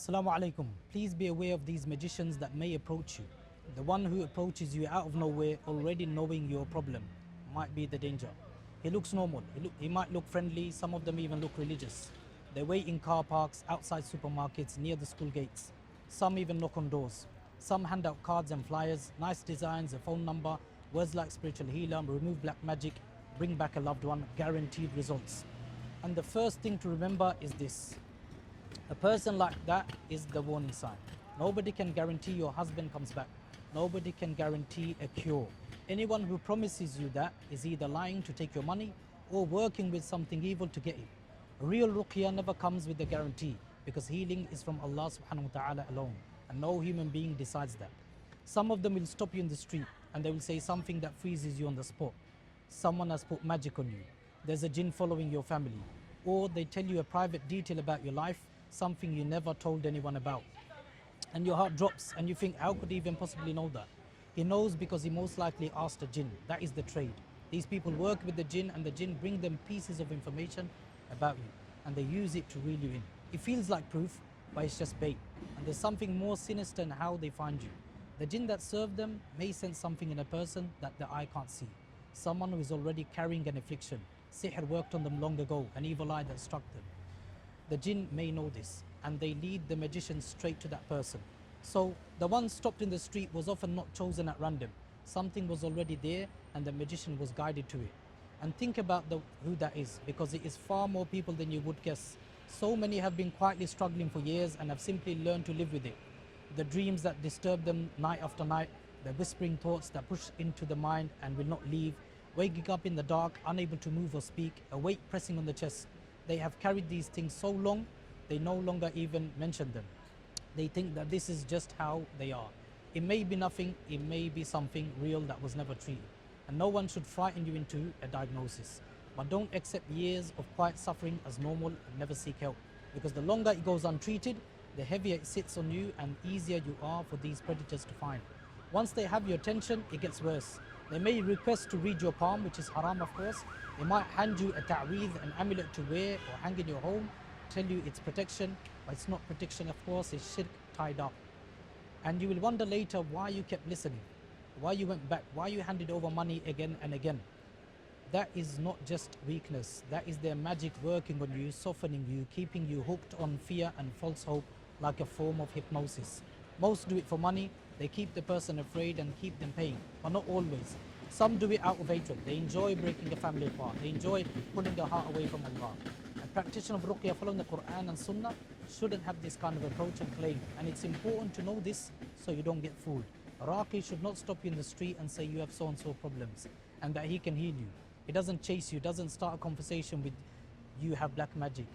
Assalamu alaikum. Please be aware of these magicians that may approach you. The one who approaches you out of nowhere, already knowing your problem, might be the danger. He looks normal, he might look friendly, some of them even look religious. They wait in car parks, outside supermarkets, near the school gates. Some even knock on doors. Some hand out cards and flyers, nice designs, a phone number, words like spiritual healer, remove black magic, bring back a loved one, guaranteed results. And the first thing to remember is this. A person like that is the warning sign. Nobody can guarantee your husband comes back. Nobody can guarantee a cure. Anyone who promises you that is either lying to take your money or working with something evil to get it. Real ruqyah never comes with a guarantee because healing is from Allah subhanahu wa ta'ala alone and no human being decides that. Some of them will stop you in the street and they will say something that freezes you on the spot. Someone has put magic on you. There's a jinn following your family. Or they tell you a private detail about your life, something you never told anyone about. And your heart drops and you think, how could he even possibly know that? He knows because he most likely asked a jinn. That is the trade. These people work with the jinn and the jinn bring them pieces of information about you and they use it to reel you in. It feels like proof, but it's just bait. And there's something more sinister in how they find you. The jinn that served them may sense something in a person that the eye can't see. Someone who is already carrying an affliction. Sihr worked on them long ago, an evil eye that struck them. The jinn may know this and they lead the magician straight to that person. So the one stopped in the street was often not chosen at random. Something was already there and the magician was guided to it. And think about who that is, because it is far more people than you would guess. So many have been quietly struggling for years and have simply learned to live with it. The dreams that disturb them night after night, the whispering thoughts that push into the mind and will not leave, waking up in the dark, unable to move or speak, a weight pressing on the chest. They have carried these things so long, they no longer even mention them. They think that this is just how they are. It may be nothing, it may be something real that was never treated. And no one should frighten you into a diagnosis. But don't accept years of quiet suffering as normal and never seek help. Because the longer it goes untreated, the heavier it sits on you and easier you are for these predators to find. Once they have your attention, it gets worse. They may request to read your palm, which is haram of course. They might hand you a ta'weed, an amulet to wear or hang in your home, tell you it's protection, but it's not protection of course, it's shirk tied up. And you will wonder later why you kept listening, why you went back, why you handed over money again and again. That is not just weakness, that is their magic working on you, softening you, keeping you hooked on fear and false hope like a form of hypnosis. Most do it for money, they keep the person afraid and keep them paying, but not always. Some do it out of hatred, they enjoy breaking a family apart, they enjoy pulling their heart away from Allah. A practitioner of Ruqyah following the Quran and Sunnah shouldn't have this kind of approach and claim, and it's important to know this so you don't get fooled. A Raqi should not stop you in the street and say you have so and so problems and that he can heal you. He doesn't chase you, doesn't start a conversation with you have black magic,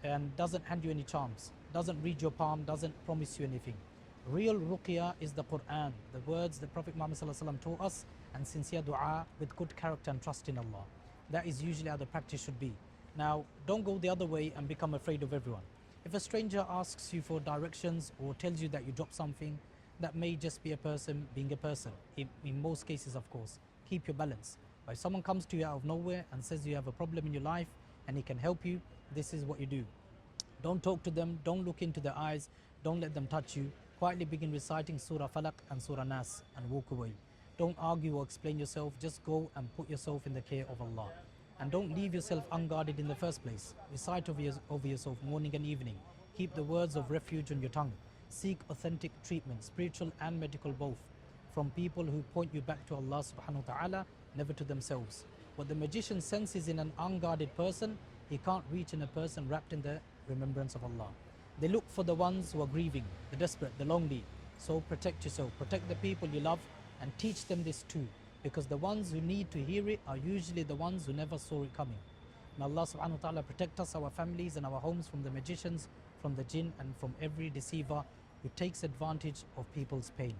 and doesn't hand you any charms, doesn't read your palm, doesn't promise you anything. Real ruqyah is the Quran, the words the Prophet Muhammad ﷺ taught us, and sincere dua with good character and trust in Allah. That is usually how the practice should be. Now, don't go the other way and become afraid of everyone. If a stranger asks you for directions or tells you that you dropped something, that may just be a person being a person. In most cases, of course, keep your balance. But if someone comes to you out of nowhere and says you have a problem in your life and he can help you, this is what you do. Don't talk to them, don't look into their eyes, don't let them touch you. Quietly begin reciting Surah Falaq and Surah Nas and walk away. Don't argue or explain yourself, just go and put yourself in the care of Allah. And don't leave yourself unguarded in the first place. Recite over yourself morning and evening. Keep the words of refuge on your tongue. Seek authentic treatment, spiritual and medical both, from people who point you back to Allah subhanahu wa ta'ala, never to themselves. What the magician senses in an unguarded person, he can't reach in a person wrapped in the remembrance of Allah. They look for the ones who are grieving, the desperate, the lonely. So protect yourself, protect the people you love and teach them this too. Because the ones who need to hear it are usually the ones who never saw it coming. May Allah subhanahu wa ta'ala protect us, our families and our homes from the magicians, from the jinn and from every deceiver who takes advantage of people's pain.